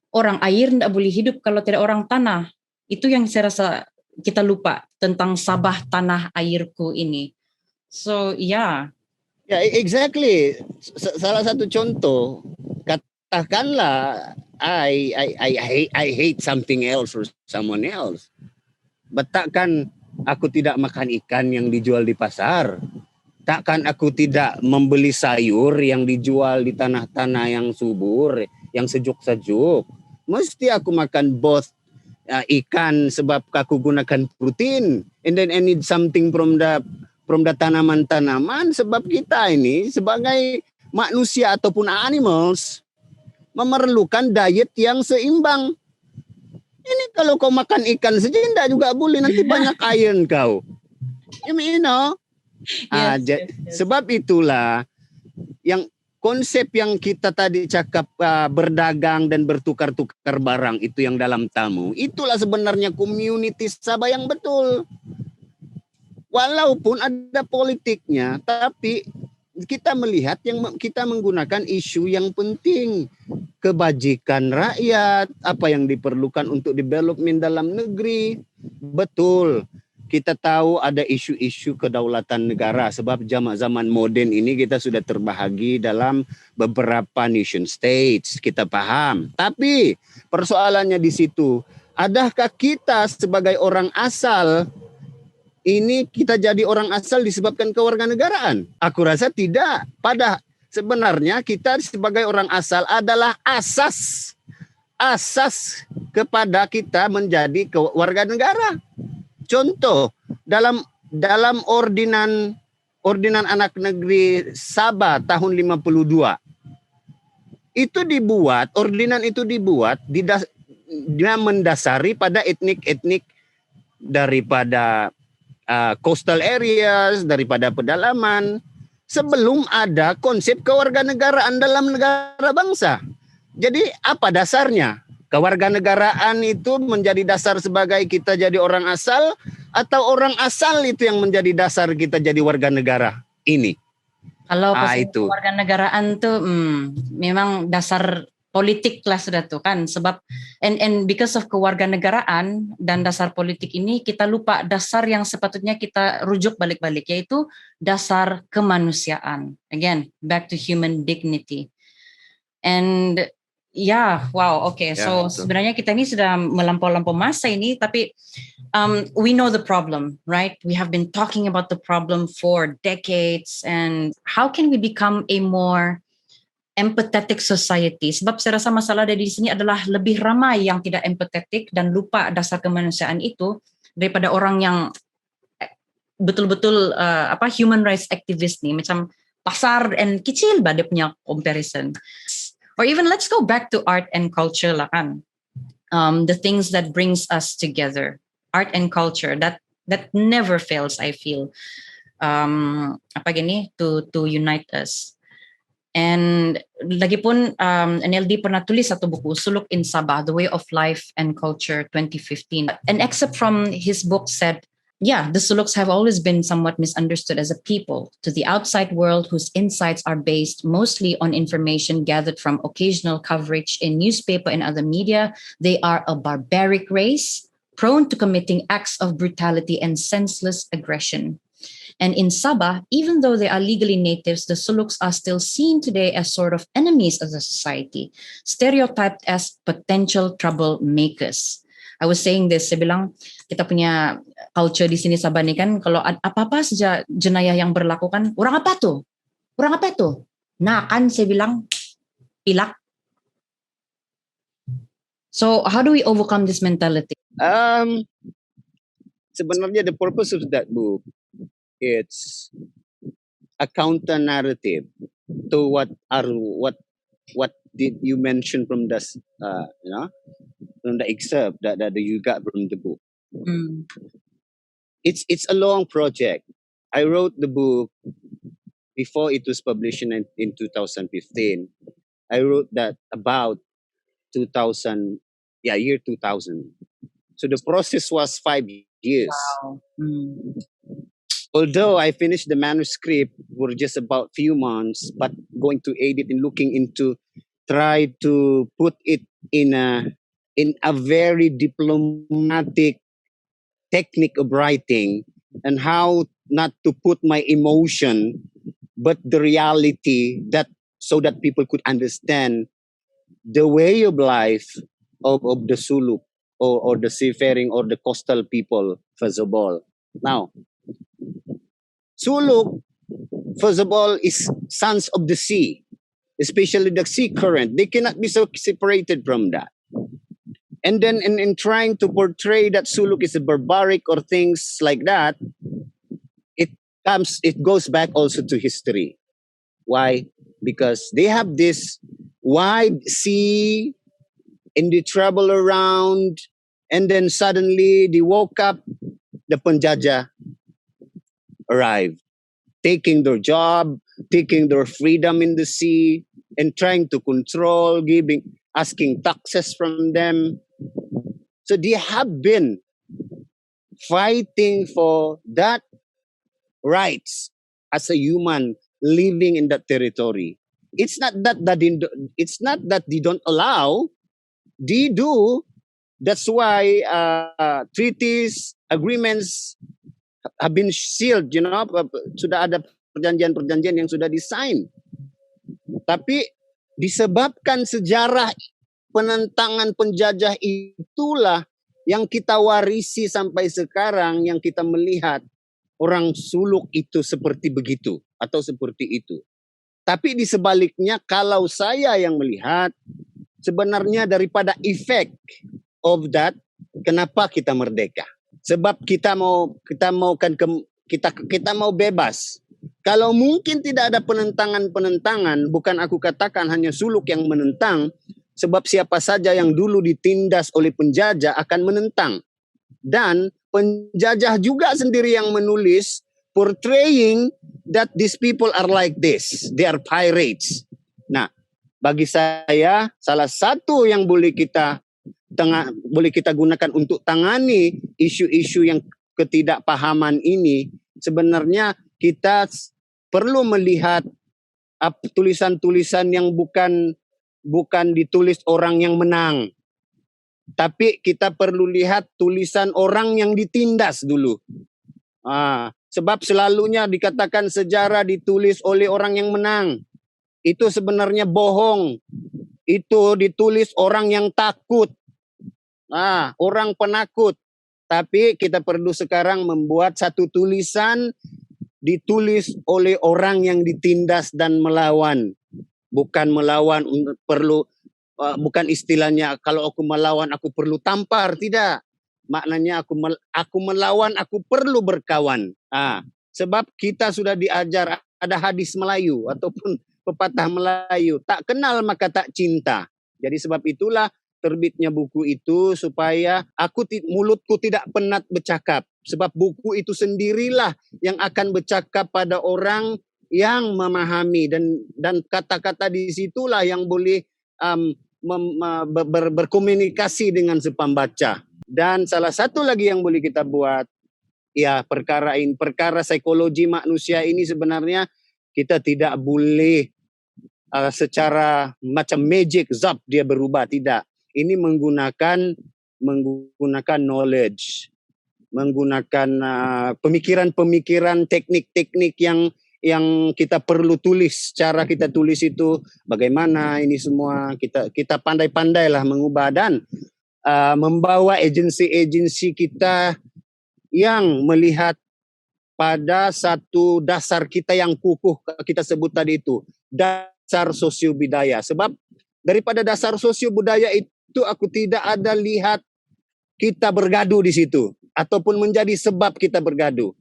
Orang air tidak boleh hidup kalau tidak orang tanah. Itu yang saya rasa kita lupa tentang Sabah tanah airku ini. So yeah. Ya, exactly. Salah satu contoh, katakanlah I hate something else or someone else. But takkan aku tidak makan ikan yang dijual di pasar. Takkan aku tidak membeli sayur yang dijual di tanah-tanah yang subur, yang sejuk-sejuk. Mesti aku makan both ikan sebab aku gunakan protein. And then I need something from the tanaman-tanaman sebab kita ini sebagai manusia ataupun animals memerlukan diet yang seimbang. Ini kalau kau makan ikan saja tidak juga boleh, nanti banyak iron kau. You know? Yes. Sebab itulah yang konsep yang kita tadi cakap berdagang dan bertukar-tukar barang itu yang dalam tamu. Itulah sebenarnya community Sabah yang betul. Walaupun ada politiknya, tapi kita melihat yang kita menggunakan isu yang penting. Kebajikan rakyat, apa yang diperlukan untuk development dalam negeri. Betul. Kita tahu ada isu-isu kedaulatan negara sebab zaman moden ini kita sudah terbahagi dalam beberapa nation states, kita paham. Tapi persoalannya di situ, adakah kita sebagai orang asal ini kita jadi orang asal disebabkan kewarganegaraan? Aku rasa tidak. Sebenarnya kita sebagai orang asal adalah asas kepada kita menjadi warganegara. Contoh, dalam ordinan anak negeri Sabah tahun 52 ordinan itu dibuat dia mendasari pada etnik daripada coastal areas, daripada pedalaman, sebelum ada konsep kewarganegaraan dalam negara bangsa. Jadi apa dasarnya? Kewarganegaraan itu menjadi dasar sebagai kita jadi orang asal, atau orang asal itu yang menjadi dasar kita jadi warga negara ini? Kalau itu kewarganegaraan tuh memang dasar politik lah sudah tuh kan, sebab and because of kewarganegaraan dan dasar politik ini kita lupa dasar yang sepatutnya kita rujuk balik-balik, yaitu dasar kemanusiaan. Again, back to human dignity. And wow, okay. So sebenarnya kita ini sudah melampau-lampau masa ini, tapi we know the problem, right? We have been talking about the problem for decades, and how can we become a more empathetic society? Sebab saya rasa masalah dari sini adalah lebih ramai yang tidak empathetic dan lupa dasar kemanusiaan itu daripada orang yang betul-betul human rights activist nih, macam pasar and kecil bah dia punya comparison. Or even let's go back to art and culture lah kan. The things that brings us together, art and culture that never fails, I feel. To unite us. And lagi pun NLD pernah tulis satu buku, Suluk in Sabah, The Way of Life and Culture 2015. An excerpt from his book said, the Suluks have always been somewhat misunderstood as a people to the outside world, whose insights are based mostly on information gathered from occasional coverage in newspaper and other media. They are a barbaric race, prone to committing acts of brutality and senseless aggression. And in Sabah, even though they are legally natives, the Suluks are still seen today as sort of enemies of the society, stereotyped as potential troublemakers. I was saying this, saya bilang kita punya culture di sini Sabah nih kan, kalau apa-apa saja jenayah yang berlaku kan, orang apa tuh? Nah kan saya bilang, pilak. So how do we overcome this mentality? Sebenarnya the purpose of that book, it's a counter narrative to what did you mention from the from the excerpt that you got from the book. It's a long project. I wrote the book before it was published in 2015. I wrote that about year 2000. So the process was 5 years. Wow. although I finished the manuscript for just about few months, but going to edit and looking into, try to put it in a very diplomatic technique of writing, and how not to put my emotion, but the reality, that so that people could understand the way of life of the Suluk, or the seafaring, or the coastal people, first of all. Now, Suluk, first of all, is sons of the sea, especially the sea current. They cannot be so separated from that. And then in trying to portray that Suluk is a barbaric or things like that, it goes back also to history. Why? Because they have this wide sea and they travel around, and then suddenly they woke up, the Penjajah arrived, taking their job, taking their freedom in the sea, and trying to control, asking taxes from them. So they have been fighting for that rights as a human living in that territory. It's not that they don't allow, they do. That's why treaties, agreements have been sealed, sudah ada perjanjian-perjanjian yang sudah disign. Tapi disebabkan sejarah penentangan penjajah itulah yang kita warisi sampai sekarang, yang kita melihat orang Suluk itu seperti begitu atau seperti itu. Tapi di sebaliknya, kalau saya yang melihat, sebenarnya daripada efek of that, kenapa kita merdeka? Sebab kita mau bebas. Kalau mungkin tidak ada penentangan, bukan aku katakan hanya Suluk yang menentang, sebab siapa saja yang dulu ditindas oleh penjajah akan menentang. Dan penjajah juga sendiri yang menulis portraying that these people are like this, they are pirates. Nah, bagi saya salah satu yang boleh kita gunakan untuk tangani isu-isu yang ketidakpahaman ini, sebenarnya kita perlu melihat tulisan-tulisan yang bukan ditulis orang yang menang. Tapi kita perlu lihat tulisan orang yang ditindas dulu. Sebab selalunya dikatakan sejarah ditulis oleh orang yang menang. Itu sebenarnya bohong. Itu ditulis orang yang takut. Orang penakut. Tapi kita perlu sekarang membuat satu tulisan ditulis oleh orang yang ditindas dan melawan. Bukan melawan bukan istilahnya kalau aku melawan aku perlu tampar, tidak. Maknanya aku melawan aku perlu berkawan. Sebab kita sudah diajar, ada hadis Melayu ataupun pepatah Melayu, tak kenal maka tak cinta. Jadi sebab itulah terbitnya buku itu, supaya mulutku tidak penat bercakap. Sebab buku itu sendirilah yang akan bercakap pada orang yang memahami, dan kata-kata di situlah yang boleh berkomunikasi dengan si pembaca. Dan salah satu lagi yang boleh kita buat, ya perkara psikologi manusia ini sebenarnya kita tidak boleh secara macam magic zap dia berubah, tidak. Ini menggunakan knowledge, menggunakan pemikiran-pemikiran, teknik-teknik yang kita perlu tulis. Cara kita tulis itu bagaimana, ini semua kita pandai-pandailah mengubah dan membawa agensi-agensi kita yang melihat pada satu dasar kita yang kukuh, kita sebut tadi itu dasar sosio-budaya. Sebab daripada dasar sosio-budaya itu aku tidak ada lihat kita bergaduh di situ ataupun menjadi sebab kita bergaduh.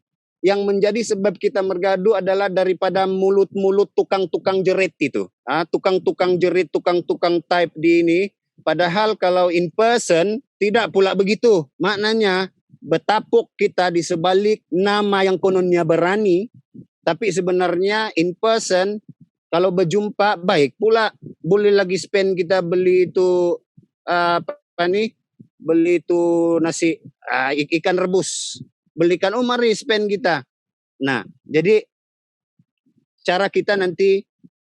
Yang menjadi sebab kita bergaduh adalah daripada mulut-mulut tukang-tukang jerit itu. Tukang-tukang jerit, tukang-tukang type di ini. Padahal kalau in person tidak pula begitu. Maknanya bertapuk kita di sebalik nama yang kononnya berani, tapi sebenarnya in person kalau berjumpa baik pula. Boleh lagi spend kita beli itu beli itu nasi ikan rebus. Belikan, mari spend kita. Nah, jadi cara kita nanti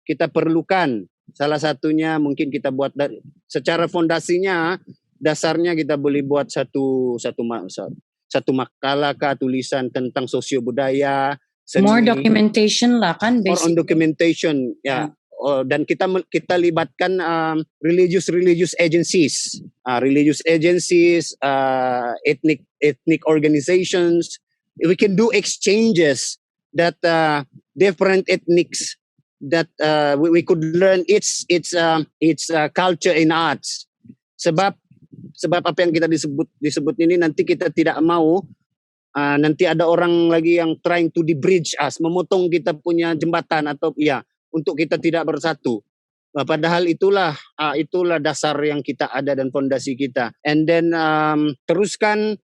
kita perlukan salah satunya mungkin kita buat secara fondasinya, dasarnya kita boleh buat satu makalah kah, tulisan tentang sosio budaya, seni, More documentation lah kan or on basically. documentation ya. Dan kita libatkan religious agencies, ethnic organizations. We can do exchanges that different ethnics that we could learn its culture in arts. Sebab apa yang kita disebut ini nanti kita tidak mau nanti ada orang lagi yang trying to bridge us, memotong kita punya jembatan atau untuk kita tidak bersatu. Padahal itulah dasar yang kita ada dan fondasi kita. And then teruskan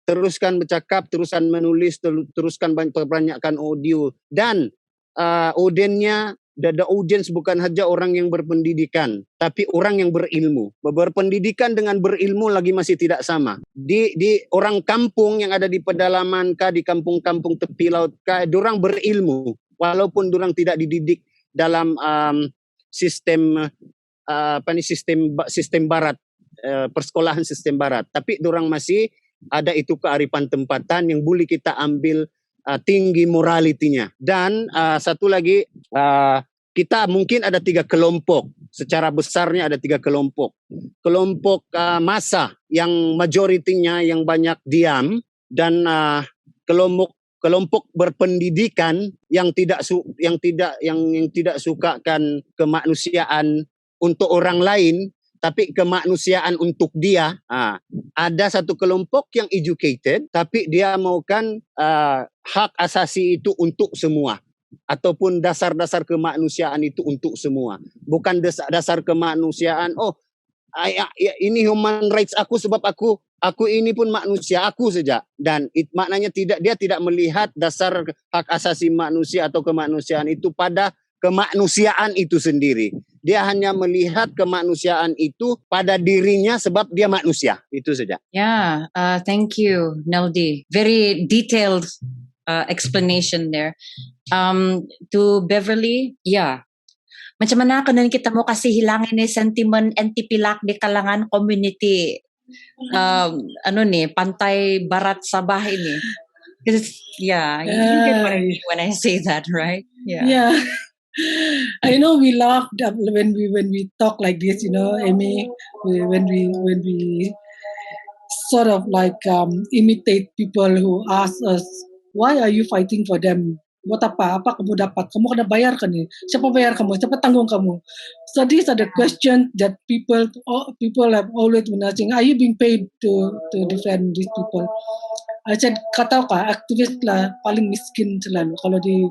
bercakap, teruskan menulis, teruskan perbanyakkan audio. Dan audiensnya, the audience bukan saja orang yang berpendidikan, tapi orang yang berilmu. Berpendidikan dengan berilmu lagi masih tidak sama. Di orang kampung yang ada di pedalaman kah, di kampung-kampung tepi laut kah, dorang berilmu walaupun dorang tidak dididik dalam sistem barat, persekolahan sistem barat, tapi dorang masih ada itu kearifan tempatan yang boleh kita ambil tinggi moralitinya. Dan satu lagi, kita mungkin ada 3 kelompok, secara besarnya ada 3 kelompok. Kelompok massa yang majoritinya yang banyak diam, dan kelompok berpendidikan yang tidak sukakan kemanusiaan untuk orang lain, tapi kemanusiaan untuk dia. Ada satu kelompok yang educated, tapi dia maukan hak asasi itu untuk semua, ataupun dasar-dasar kemanusiaan itu untuk semua. Bukan dasar kemanusiaan, ini human rights aku sebab aku ini pun manusia, aku saja. Dan maknanya dia tidak melihat dasar hak asasi manusia atau kemanusiaan itu pada kemanusiaan itu sendiri. Dia hanya melihat kemanusiaan itu pada dirinya sebab dia manusia. Itu saja. Yeah, thank you, Neldi. Very detailed explanation there. To Beverly, macam mana kung kita mo kasi hilangin ni sentiment anti-pilak di kalangan community Pantai Barat Sabah ini. Because you get what I mean when I say that, right? Yeah. I know we laughed when we talk like this, Amy, when we sort of like imitate people who ask us, why are you fighting for them? Buat apa kamu dapat? Kamu kena bayar kan nih? Siapa bayar kamu? Siapa tanggung kamu? So these are the questions that people have always been asking. Are you being paid to defend these people? I said, kata ka, aktivis lah paling miskin selalu. Kalau di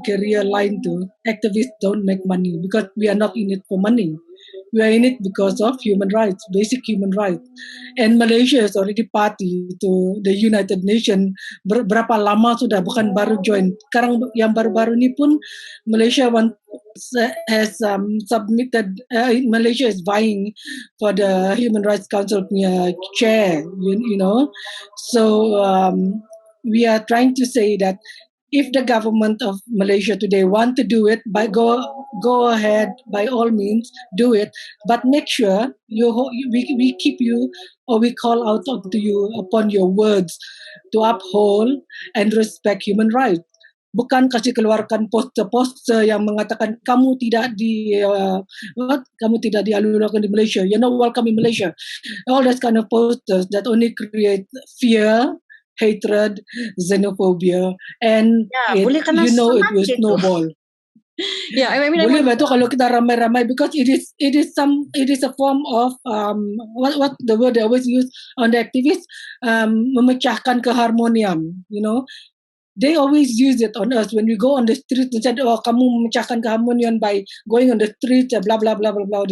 career line tu, activists don't make money because we are not in it for money. We are in it because of human rights, basic human rights. And Malaysia is already party to the United Nations. Berapa lama sudah, bukan baru join. Sekarang yang baru-baru ni pun Malaysia has submitted, Malaysia is vying for the Human Rights Council punya chair, So we are trying to say that if the government of Malaysia today want to do it, go ahead, by all means, do it. But make sure we keep you, or we call out to you upon your words to uphold and respect human rights. Bukan kasih keluarkan poster-poster yang mengatakan kamu tidak dialurkan di Malaysia. You're not welcome in Malaysia. All that kind of posters that only create fear, hatred, xenophobia, and it will snowball. Yeah, I mean, boleh betul kalau kita ramai-ramai, because it is a form of what the word they always use on the activists, memecahkan keharmonian, They always use it on us when we go on the street and said, kamu memecahkan keharmonian by going on the street, blah, blah, blah, blah, blah.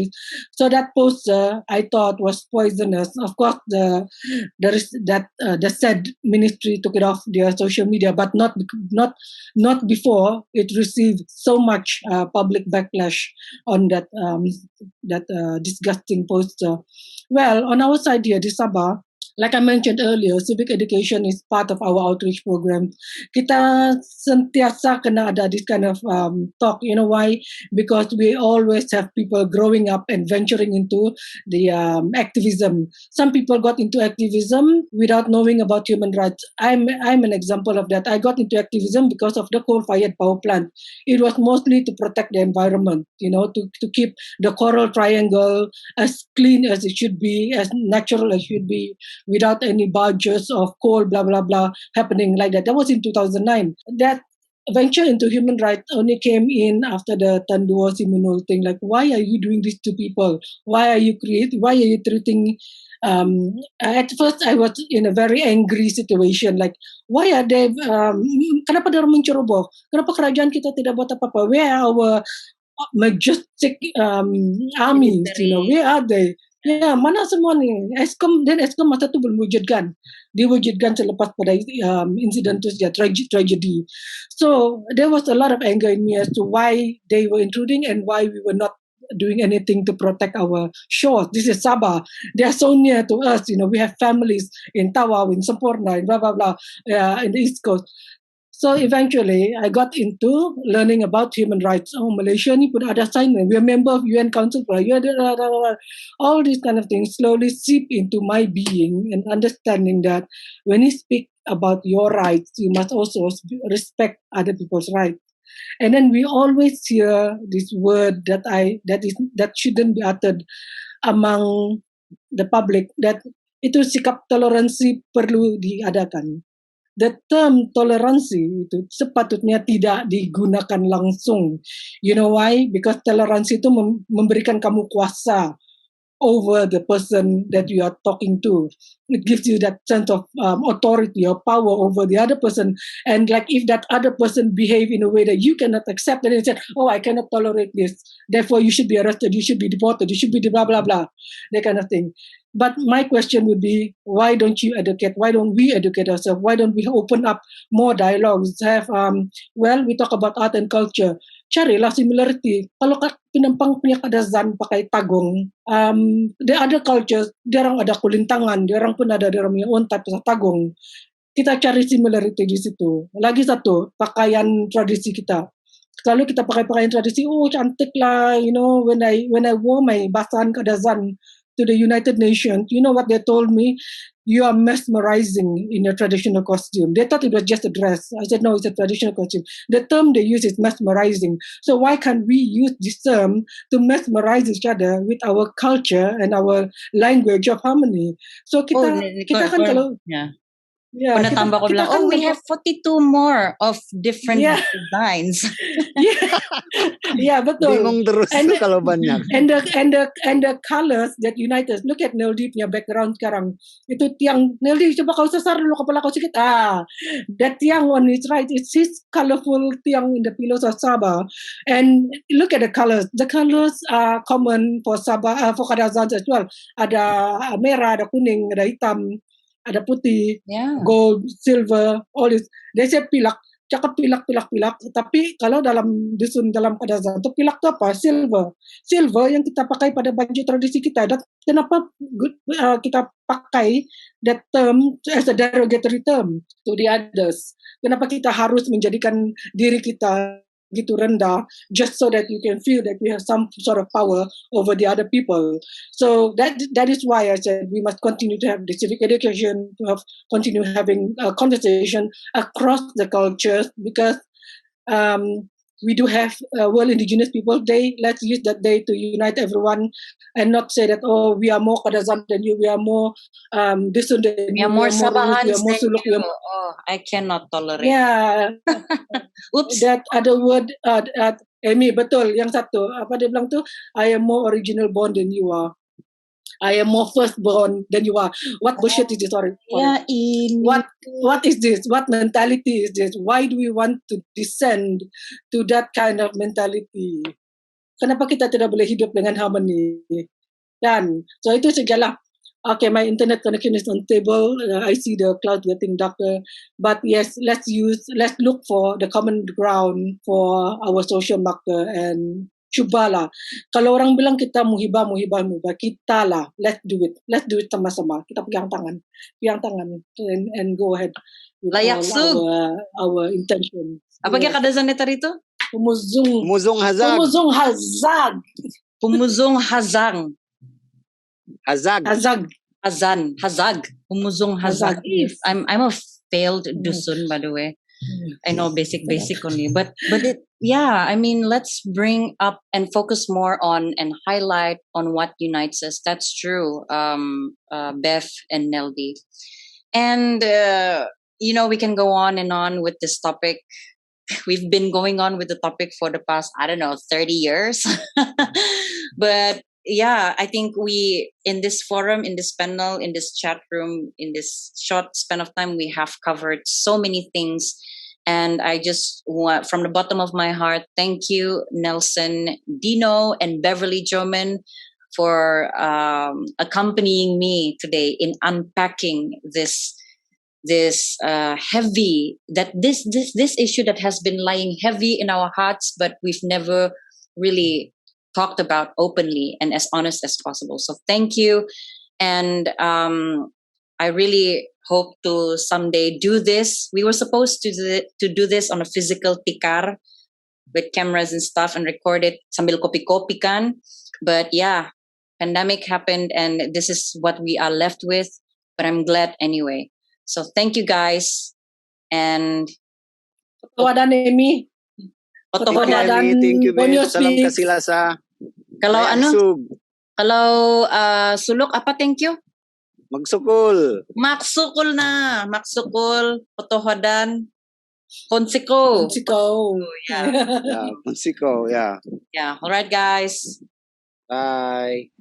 So that poster, I thought, was poisonous. Of course, the said ministry took it off their social media, but not before it received so much public backlash on that disgusting poster. Well, on our side here, di Sabah, like I mentioned earlier, civic education is part of our outreach program. Kita sentiasa kena ada this kind of talk. You know why? Because we always have people growing up and venturing into the activism. Some people got into activism without knowing about human rights. I'm an example of that. I got into activism because of the coal-fired power plant. It was mostly to protect the environment, to keep the coral triangle as clean as it should be, as natural as it should be, without any barges of coal, blah, blah, blah, happening like that. That was in 2009. That venture into human rights only came in after the Tan Dua Simunul thing. Like, why are you doing this to people? Why are you treating at first I was in a very angry situation, like why are they kenapa dia menceroboh, kenapa kerajaan kita tidak buat apa-apa, where are our majestic armies, where are they? Ya, mana semua ni? Eskom masa tu belum diwujudkan selepas pada insiden tu saja, tragedy. So there was a lot of anger in me as to why they were intruding and why we were not doing anything to protect our shores. This is Sabah. They are so near to us. We have families in Tawau, in Semporna, in blah blah blah, in the East Coast. So eventually, I got into learning about human rights. Oh, Malaysia ni pun ada assignment. We're a member of UN Council. All these kind of things slowly seep into my being and understanding that when you speak about your rights, you must also respect other people's rights. And then we always hear this word that shouldn't be uttered among the public, that itu sikap toleransi perlu diadakan. The term toleransi itu sepatutnya tidak digunakan langsung. You know why? Because toleransi itu memberikan kamu kuasa over the person that you are talking to. It gives you that sense of authority or power over the other person. And like if that other person behave in a way that you cannot accept, then you say, oh, I cannot tolerate this. Therefore, you should be arrested, you should be deported, you should be blah, blah, blah. That kind of thing. But my question would be, why don't you educate? Why don't we educate ourselves? Why don't we open up more dialogues? We talk about art and culture. Carilah similarity. Kalau pinampang punya kadazan pakai tagong, the other cultures, diorang ada kulintangan, diorang pun ada diorang punya own type of tagong. Kita cari similarity di situ. Lagi satu, pakaian tradisi kita. Kalau kita pakai pakaian tradisi, oh cantik lah, when I wore my basan kadazan to the United Nations, you know what they told me? You are mesmerizing in your traditional costume. They thought it was just a dress. I said, no, it's a traditional costume. The term they use is mesmerizing. So why can't we use this term to mesmerize each other with our culture and our language of harmony? So kita kan kalau Pernah tambah ko bilang, we have 42 more of different designs. Betul. Bingung terus kalau banyak. And the colors that unite us. Look at Neldi punya background sekarang. Itu tiang Neldi, coba kau sesar dulu kepala kau sikit. That tiang one is right. It's his colorful tiang in the Pillars of Sabah. And look at the colors. The colors are common for Sabah, for Kadazan as well. Ada merah, ada kuning, ada hitam, ada putih, gold, silver, all this. They say pilak, cakap pilak. Tapi kalau dalam dusun, dalam Kadazan, itu pilak itu apa? Silver yang kita pakai pada baju tradisi kita. Dan kenapa kita pakai that term as a derogatory term to the others? Kenapa kita harus menjadikan diri kita gitu rendah just so that you can feel that we have some sort of power over the other people? So that is why I said we must continue to have the civic education, to continue having a conversation across the cultures, because we do have World Indigenous Peoples Day. Let's use that day to unite everyone and not say that, oh, we are more Kadazan than you, we are more Dusun than you, we are more Sabahans we are more Suluk. Oh, I cannot tolerate. Yeah. Oops. That other word, Amy, betul. Yang satu, apa dia bilang tu? I am more original born than you are. I am more firstborn than you are. What bullshit is this? Sorry. What is this? What mentality is this? Why do we want to descend to that kind of mentality? Kenapa kita tidak boleh hidup dengan harmony? Dan so itu sajalah. Okay, my internet connection is unstable. I see the cloud getting darker. But yes, let's look for the common ground for our social marker and Cubalah. Kalau orang bilang kita muhibah, kita lah. Let's do it sama-sama. Kita pegang tangan, and go ahead with Layak all sug. our intention. Apa kaya kadazan neta rito? Muzong hazag. Pumuzong hazag. Pumuzong hazang. Hazag. Hazag. Pumuzong hazag. Hazag, yes. I'm a failed dusun, by the way. I know basic only, but it, yeah, I mean, let's bring up and focus more on and highlight on what unites us. That's true, Beth and Neldy. And we can go on and on with this topic. We've been going on with the topic for the past, 30 years. But yeah, I think we, in this forum, in this panel, in this chat room, in this short span of time, we have covered so many things. And I just want, from the bottom of my heart, thank you, Nelson, Dino, and Beverly Joman, for accompanying me today in unpacking this heavy, this issue that has been lying heavy in our hearts, but we've never really talked about openly and as honest as possible. So thank you. And I really hope to someday do this. We were supposed to do this on a physical tikar with cameras and stuff and record it sambil kopi-kopi kan. But yeah, pandemic happened and this is what we are left with. But I'm glad anyway. So thank you guys. And Tawadan Amy. Otohodan. Thank you, Ben. Bonyo Salam speaks. kasila sa Kalau Layak Sug. kalau sulok apa thank you? Magsukol. Maksukul na. Maksukul. Otohodan. Konsiko. Mexico. Yeah. Yeah, Mexico. Yeah. Yeah. All right, guys. Bye.